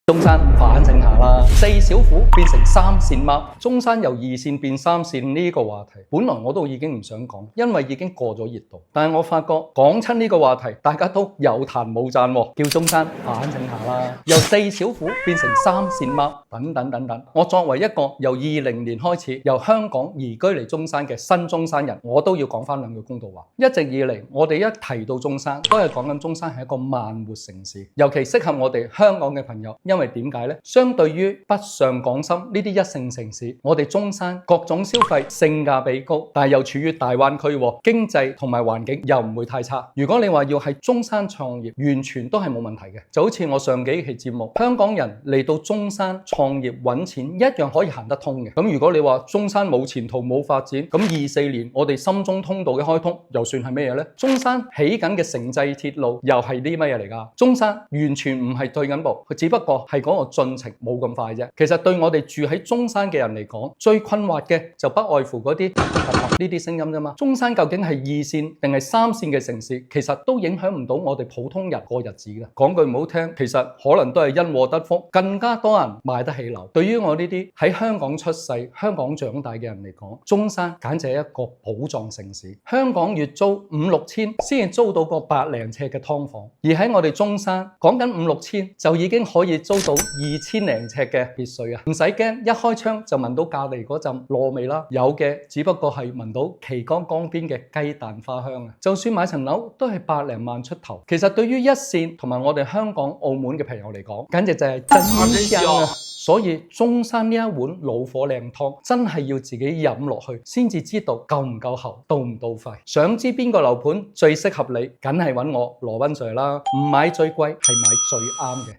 中山反省下啦，四小虎變成三線貓，中山由二線變三線呢個話題，本來我都已經唔想講，因為已經過咗熱度。但係我發覺講親呢個話題，大家都有彈冇讚喎，叫中山反省下啦。由四小虎變成三線貓，等等等等。我作為一個由2020年開始由香港移居嚟中山嘅新中山人，我都要講返兩句公道話。一直以嚟，我哋一提到中山，都係講緊中山係一個慢活城市，尤其適合我哋香港嘅朋友。因為點解呢？相對於北上廣深呢啲一線城市，我哋中山各種消費性價比高，但係又處於大灣區，經濟同埋環境又唔會太差。如果你話要喺中山創業，完全都係冇問題嘅。就好似我上幾期節目，香港人嚟到中山創業揾錢一樣可以行得通嘅。咁如果你話中山冇前途冇發展，咁24年我哋深中通道嘅開通又算係咩嘢呢？中山起緊嘅城際鐵路又係啲乜嘢嚟㗎？中山完全唔係退緊步，佢只不過係嗰個進程冇咁快啫。其實對我哋住喺中山嘅人嚟講，最困惑嘅就不外乎嗰啲呢啲聲音啫嘛。中山究竟係二線定係三線嘅城市，其實都影響唔到我哋普通人過日子嘅。講句唔好聽，其實可能都係因禍得福，更加多人買得起樓。對於我呢啲喺香港出世、香港長大嘅人嚟講，中山簡直係一個寶藏城市。香港月租5-6千先至租到個百零尺嘅劏房，而喺我哋中山講緊5-6千就已經可以租到2000零尺嘅別墅啊！唔使驚，一開窗就聞到隔離嗰陣燶味啦。有嘅只不過係聞到旗杆江邊嘅雞蛋花香啊！就算買層樓都係百零萬出頭。其實對於一線同埋我哋香港、澳門嘅朋友嚟講，簡直就係真香啊！所以中山呢一碗老火靚湯真係要自己飲落去，先至知道夠唔夠喉，到唔到肺。想知邊個樓盤最適合你，梗係揾我羅賓 Sir 啦！唔買最貴，係買最啱嘅。